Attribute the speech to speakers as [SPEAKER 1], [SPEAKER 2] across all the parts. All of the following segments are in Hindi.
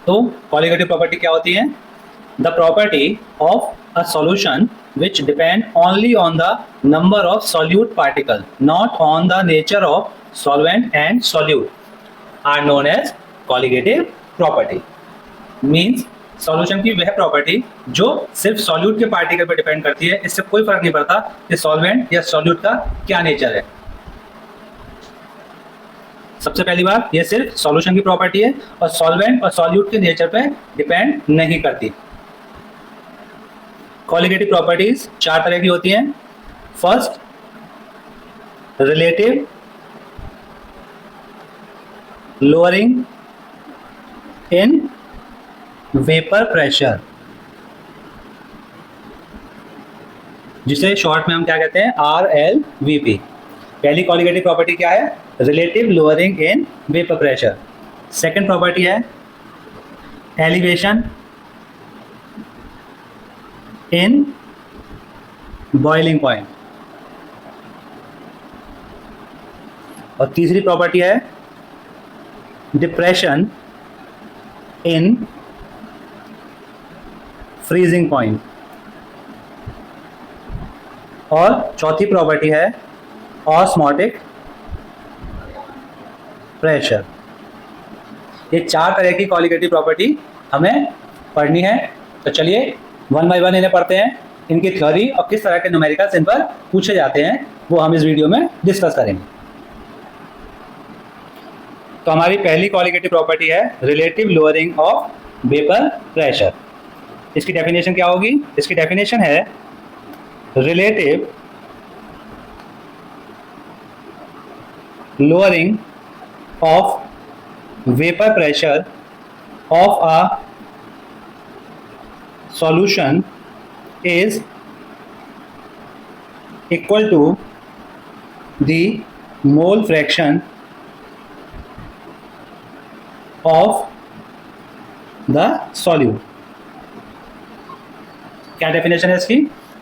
[SPEAKER 1] तो कॉलिगेटिव प्रॉपर्टी क्या होती है? The property of a solution which depend only on the number of solute particle, not on the nature of solvent and solute, are known as colligative property. Means solution की वह प्रॉपर्टी जो सिर्फ सॉल्यूट के पार्टिकल पर डिपेंड करती है, इससे कोई फर्क नहीं पड़ता कि सॉल्वेंट या सॉल्यूट का क्या नेचर है। सबसे पहली बात, ये सिर्फ सॉल्यूशन की प्रॉपर्टी है और सॉल्वेंट और सॉल्यूट के नेचर पे डिपेंड नहीं करती। कॉलिगेटिव प्रॉपर्टीज 4 तरह की होती हैं। First, relative lowering in vapour pressure, जिसे शॉर्ट में हम क्या कहते हैं, RLVP। पहली कॉलिगेटिव प्रॉपर्टी क्या है? Relative lowering in vapour pressure. Second property है एलिवेशन इन बॉइलिंग पॉइंट, और तीसरी प्रॉपर्टी है डिप्रेशन इन फ्रीजिंग पॉइंट, और चौथी प्रॉपर्टी है ऑस्मोटिक प्रेशर। ये 4 तरह की कॉलिगेटिव प्रॉपर्टी हमें पढ़नी है। तो चलिए वन बाय वन इन्हें पढ़ते हैं। इनकी थ्योरी और किस तरह के न्यूमेरिकल्स इन पर पूछे जाते हैं वो हम इस वीडियो में डिस्कस करेंगे। तो हमारी पहली कॉलिगेटिव प्रॉपर्टी है relative lowering of vapour pressure. इसकी डेफिनेशन क्या होगी? इसकी डेफिनेशन है relative lowering of vapour pressure of a solution is equal to the mole fraction of the solute। क्या डेफिनेशन है इसकी?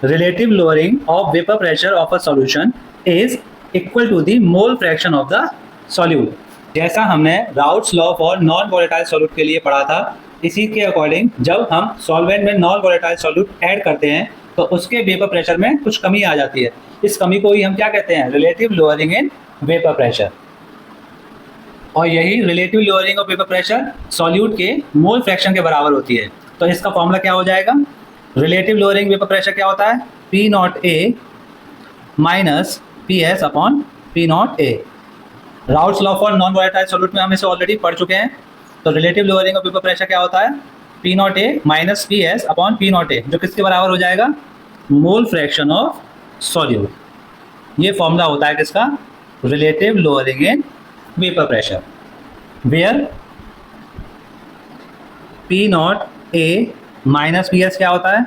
[SPEAKER 1] Relative lowering of vapour pressure of a solution is equal to the mole fraction of the solute. जैसा हमने Raoult's law for non volatile solute के लिए पढ़ा था, इसी के अकॉर्डिंग जब हम सॉल्वेंट में नॉन वोलेटाइल सॉल्यूट ऐड करते हैं तो उसके वेपर प्रेशर में कुछ कमी आ जाती है। इस कमी को ही हम क्या कहते हैं? Relative lowering in vapour pressure. और यही relative lowering of vapour pressure solute के मोल फ्रैक्शन के बराबर होती है। तो इसका फॉर्मूला क्या हो जाएगा? रिलेटिव लोअरिंग वेपर प्रेशर क्या होता है? P0A minus PS upon P0A। Routes law for non volatile solute में हम इसे ऑलरेडी पढ़ चुके हैं। तो relative lowering of vapour pressure क्या होता है? P0A minus PS upon P0A, जो किसके बराबर हो जाएगा? Mole fraction of solute. ये फॉर्मूला होता है किसका? Relative lowering in vapour pressure, where P0A minus PS क्या होता है?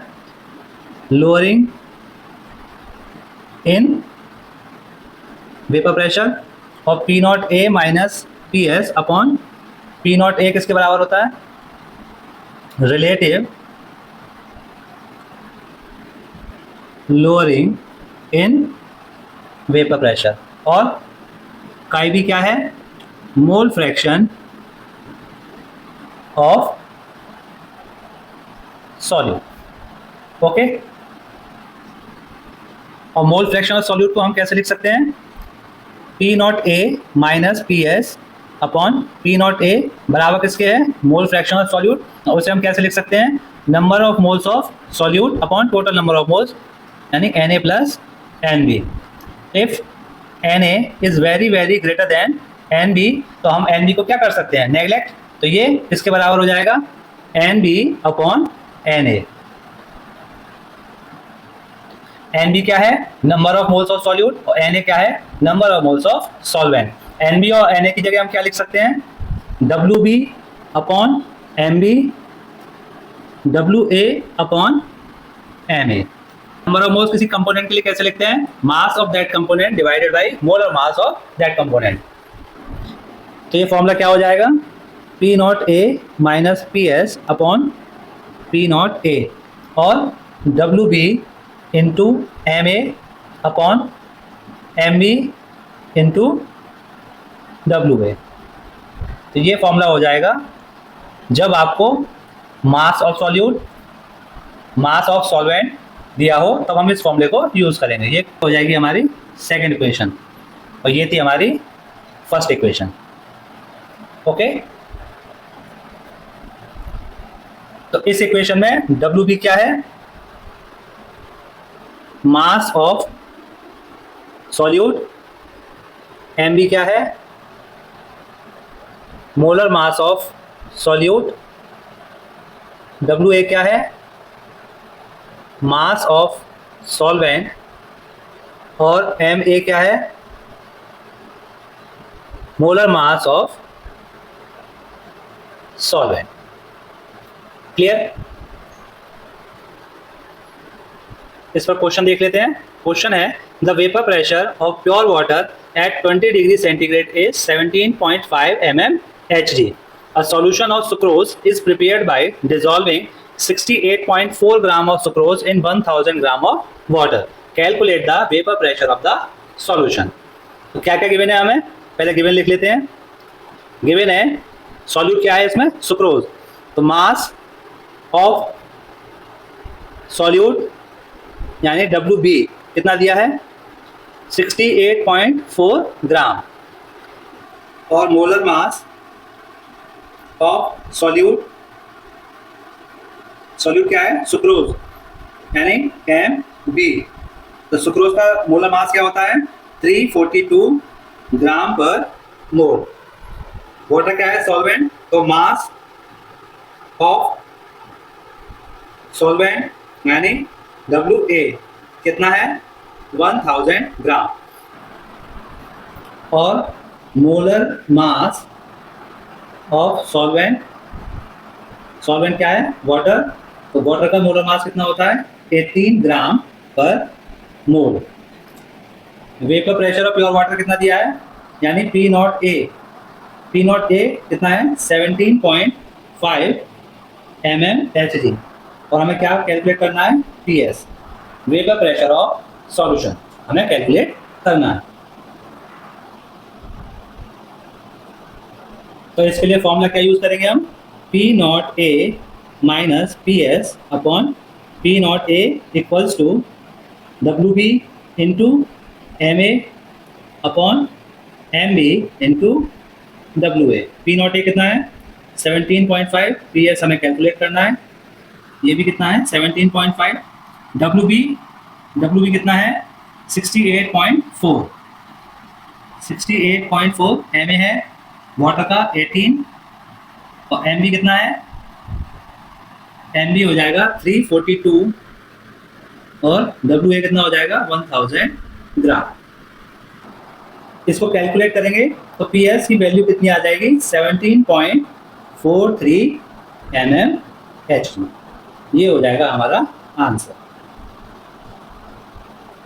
[SPEAKER 1] लोअरिंग इन वेपर प्रेशर, और P0A minus PS upon P0A किसके बराबर होता है? Relative lowering in vapour pressure, और काई भी क्या है? मोल फ्रैक्शन ऑफ सॉल्यूट। ओके, और मोल फ्रैक्शन ऑफ सॉल्यूट को हम कैसे लिख सकते हैं? P0A minus PS upon P0A बराबर किसके है? मोल फ्रैक्शन ऑफ सॉल्यूट। और उसे हम कैसे लिख सकते हैं? Number of moles of solute upon total number of moles, यानी Na plus Nb। If Na is very very greater than Nb, तो हम Nb को क्या कर सकते हैं? नेग्लेक्ट। तो ये किसके बराबर हो जाएगा? Nb upon Na। Nb क्या है? Number of moles of solute, और Na क्या है? Number of moles of solvent. Nb और Na की जगह हम क्या लिख सकते हैं? Wb upon Mb, Wa upon Ma। Number of moles किसी कंपोनेंट के लिए कैसे लिखते हैं? Mass of that component divided by molar mass of that component. तो ये फॉर्मूला क्या हो जाएगा? P0A minus PS upon P0A, और Wb into Ma upon Mb into Wa। तो ये फॉर्मूला हो जाएगा जब आपको मास of solute, mass of solvent दिया हो तब हम इस फॉर्मूले को यूज करेंगे। ये हो जाएगी हमारी सेकंड इक्वेशन और ये थी हमारी फर्स्ट इक्वेशन। ओके, तो इस इक्वेशन में WB क्या है? Mass of solute. MB क्या है? Molar mass of solute. WA क्या है? Mass of solvent. और MA क्या है? Molar mass of solvent. Clear? इस पर क्वेश्चन देख लेते हैं। क्वेश्चन है the vapour pressure of pure water at 20 degree centigrade is 17.5 mmHg. A solution of sucrose is prepared by dissolving 68.4 gram of sucrose in 1000 gram of water. Calculate the vapor pressure of the solution. तो क्या क्या गिवन है हमें? पहले गिवन लिख लेते हैं। गिवन है सॉल्यूट क्या है इसमें? सुक्रोज। तो मास ऑफ सॉल्यूट यानी WB कितना दिया है? 68.4 ग्राम। और molar mass of solute, solute क्या है? सुक्रोज यानी MB। तो सुक्रोज का मोलर मास क्या होता है? 342 ग्राम पर मोल। वाटर क्या है? सॉल्वेंट। तो मास ऑफ सॉल्वेंट यानी WA कितना है? 1000 ग्राम। और molar mass of solvent, solvent क्या है? वाटर। तो वाटर का मोलर मास कितना होता है? 18 gram per mole. Vapour pressure of pure water कितना दिया है? यानी P0A। P0A कितना है? 17.5 mmHg। और हमें क्या कैलकुलेट करना है? PS, vapour pressure of solution हमें कैलकुलेट करना है। तो इसके लिए फॉर्मूला क्या यूज करेंगे हम? P0A minus PS upon P0A equals to WB into MA upon MB into WA। P0A कितना है? 17.5। PS हमें कैलकुलेट करना है, ये भी कितना है? 17.5। WB कितना है? 68.4। 68.4 MA है, वाटर का 18। और MB कितना है? MB हो जाएगा 342 और WA कितना हो जाएगा? 1000 ग्राम। इसको कैलकुलेट करेंगे तो PS की वैल्यू कितनी आ जाएगी? 17.43 mmHg। ये हो जाएगा हमारा answer.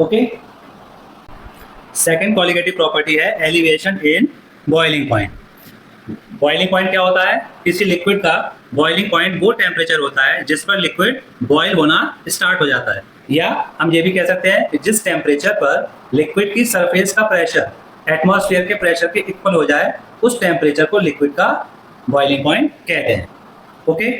[SPEAKER 1] Okay, second colligative property है elevation in boiling point. Boiling point क्या होता है? किसी लिक्विड का बॉइलिंग पॉइंट वो टेम्परेचर होता है जिस पर लिक्विड बॉयल होना स्टार्ट हो जाता है, या हम ये भी कह सकते हैं कि जिस टेम्परेचर पर लिक्विड की सरफेस का प्रेशर एटमॉस्फेयर के प्रेशर के इक्वल हो जाए उस टेम्परेचर को लिक्विड का बॉइलिंग पॉइंट कहते हैं। ओके,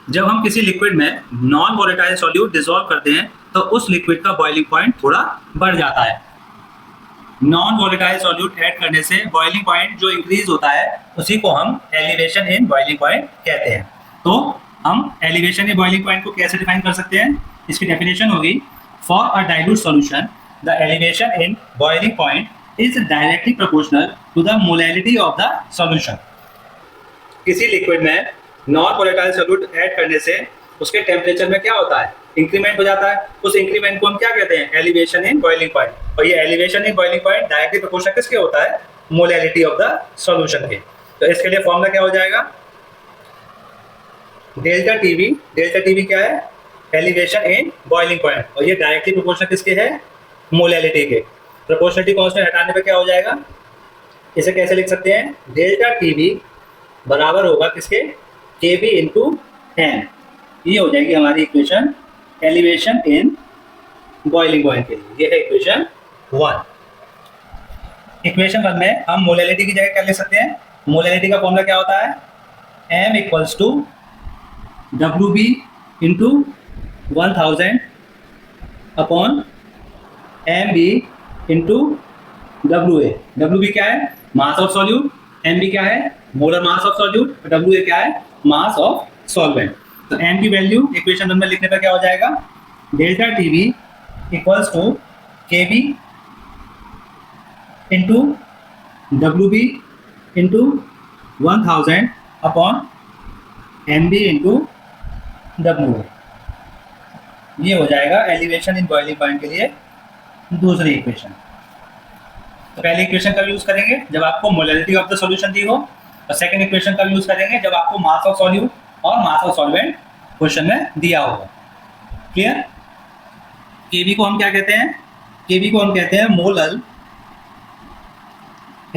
[SPEAKER 1] जब हम किसी लिक्विड में नॉन वोलेटाइल सॉल्यूट डिसॉल्व करते हैं तो उस लिक्विड का बॉइलिंग पॉइंट थोड़ा बढ़ जाता है। नॉन वोलेटाइल सॉल्यूट ऐड करने से बॉइलिंग पॉइंट जो इंक्रीज होता है उसी को हम एलिवेशन इन बॉइलिंग पॉइंट कहते हैं। तो हम एलिवेशन इन बॉइलिंग पॉइंट को कैसे डिफाइन कर सकते हैं? इसकी डेफिनेशन होगी for a dilute solution the elevation in boiling point is directly proportional to the molality of the solution. किसी लिक्विड में नॉन वोलेटाइल सॉल्यूट ऐड करने से उसके टेम्परेचर में क्या होता है? इंक्रीमेंट हो जाता है। उस इंक्रीमेंट को हम क्या कहते हैं? Elevation in boiling point. और ये elevation in boiling point directly proportional किसके होता है? मोलैलिटी ऑफ द सॉल्यूशन के। तो इसके लिए फॉर्मूला क्या हो जाएगा? Delta TV. डेल्टा टीवी क्या है? Elevation in boiling point. और ये डायरेक्टली प्रोपोर्शनल किसके है? मोलैलिटी के। प्रोपोर्शनलिटी कांस्टेंट हटाने पे क्या हो जाएगा? इसे कैसे लिख सकते हैं? डेल्टा टीवी बराबर होगा किसके? KB into N. ये हो जाएगी हमारी equation elevation in boiling point के लिए। ये है इक्वेशन 1। इक्वेशन 1 में हम मोलैलिटी की जगह क्या लिख सकते हैं? मोलैलिटी का फॉर्मूला क्या होता है? m equals to W B into 1000 upon M B into W A. W B क्या है? Mass of solute. M B क्या है? Molar mass of solute. W A क्या है? Mass of solvent. तो एम की वैल्यू इक्वेशन नंबर लिखने पर क्या हो जाएगा? Delta T B equals to K B into W B into 1000 upon M B into W A. ये हो जाएगा एलिवेशन इन बॉइलिंग पॉइंट के लिए दूसरी इक्वेशन। तो पहली इक्वेशन का यूज करेंगे जब आपको मोलैलिटी ऑफ द सॉल्यूशन दी हो, और सेकंड इक्वेशन का यूज करेंगे जब आपको मास ऑफ सॉल्यूट और मास ऑफ सॉल्वेंट क्वेश्चन में दिया होगा। क्लियर? केबी को हम क्या कहते हैं? केबी को हम कहते हैं molar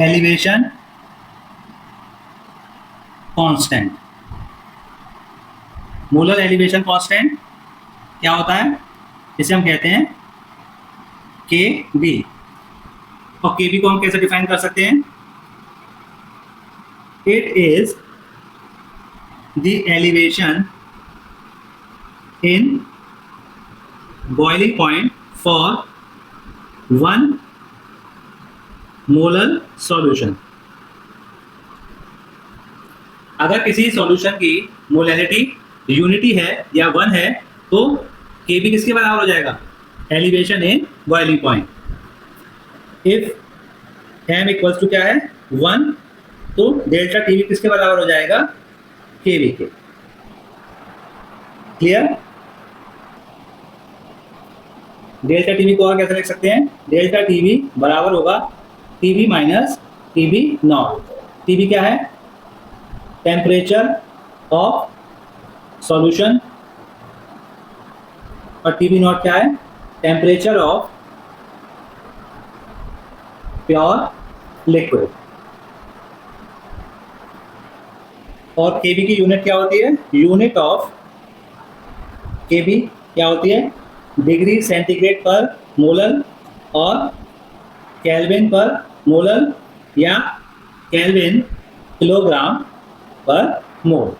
[SPEAKER 1] elevation constant. Molar elevation constant क्या होता है? इसे हम कहते हैं के बी। और के बी को हम कैसे डिफाइन कर सकते हैं? It is the elevation in boiling point for 1 molar solution. अगर किसी सॉल्यूशन की मोलैलिटी यूनिटी है या 1 है तो के बी किसके बराबर हो जाएगा? Elevation in boiling point. If M equals to क्या है? 1, तो डेल्टा टी बी किसके बराबर हो जाएगा? के बी के। क्लियर? डेल्टा टी बी को और कैसे लिख सकते हैं? डेल्टा टी बी बराबर होगा T B minus T B naught. T B क्या है? टेम्परेचर ऑफ सॉल्यूशन, और टी बी नॉट क्या है? Temperature of pure liquid. और केबी की यूनिट क्या होती है? यूनिट ऑफ केबी क्या होती है? डिग्री सेंटीग्रेड पर मोलर और केल्विन पर मोलर या केल्विन किलोग्राम पर मोल।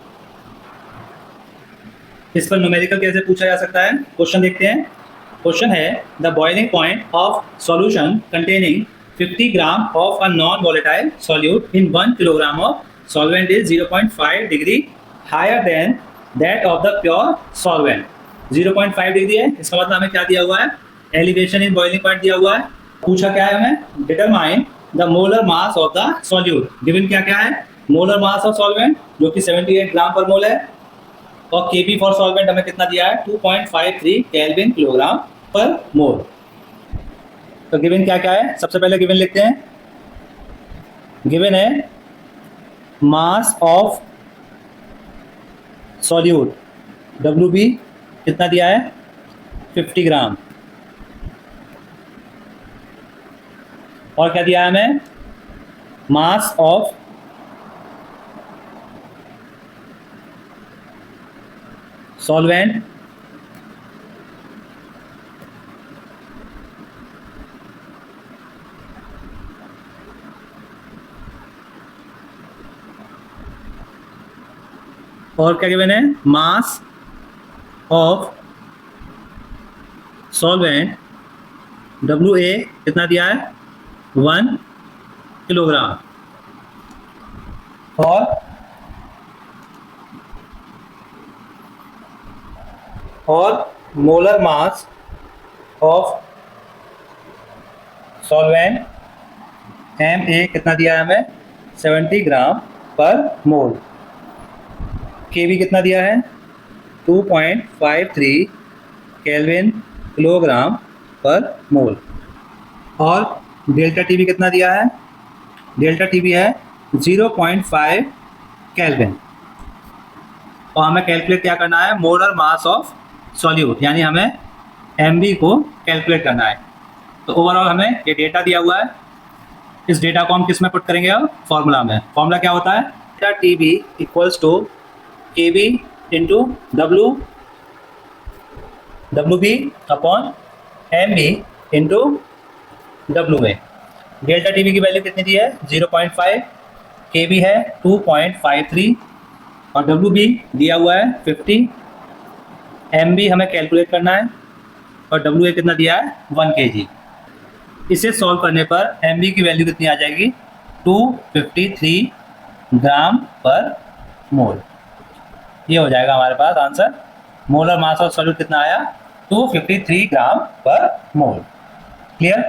[SPEAKER 1] इस पर न्यूमेरिकल कैसे पूछा जा सकता है? क्वेश्चन देखते हैं। क्वेश्चन है the boiling point of solution containing 50 gram of a non volatile solute in 1 kilogram of solvent is 0.5 degree higher than that of the pure solvent. 0.5 degree है, इसका मतलब हमें क्या दिया हुआ है? एलिवेशन इन बॉइलिंग पॉइंट दिया हुआ है। पूछा क्या है हमें? Determine the molar mass of the solute. Given क्या क्या है? मोलर मास ऑफ सॉल्वेंट जो कि 78 ग्राम पर मोल है, और केबी फॉर सॉल्वेंट हमें कितना दिया है? 2.53 केल्विन किलोग्राम पर मोल। तो गिवन क्या क्या है? सबसे पहले गिवन लिखते हैं। गिवन है mass of solute W B कितना दिया है? 50 ग्राम। और क्या दिया है हमें? मास ऑफ सॉल्वेंट और क्या गिवन है? Mass of solvent W A कितना दिया है? 1 किलोग्राम। और molar mass of solvent M A कितना दिया है हमें? 70 ग्राम पर मोल। के बी कितना दिया है? 2.53 केल्विन किलोग्राम पर मोल। और डेल्टा टी बी कितना दिया है? डेल्टा टी बी है 0.5 केल्विन। और हमें कैलकुलेट क्या करना है? मोलर मास ऑफ सॉल्यूट, यानी हमें एम बी को कैलकुलेट करना है। तो ओवरऑल हमें ये डेटा दिया हुआ है। इस डेटा को हम किस में पुट करेंगे? अब फॉर्मूला में। फॉर्मूला क्या होता है? Delta T B equals to K B into W B upon M B into W A. Delta T B की वैल्यू कितनी दी है? 0.5 के बी है 2.53 और डब्ल्यू बी दिया हुआ है 50, एम बी हमें कैलकुलेट करना है और डब्ल्यू ए कितना दिया है 1 kg। इसे सॉल्व करने पर एम बी की वैल्यू कितनी आ जाएगी 253 ग्राम पर मोल। ये हो जाएगा हमारे पास answer. Molar mass of solute कितना आया 253 ग्राम पर मोल। क्लियर।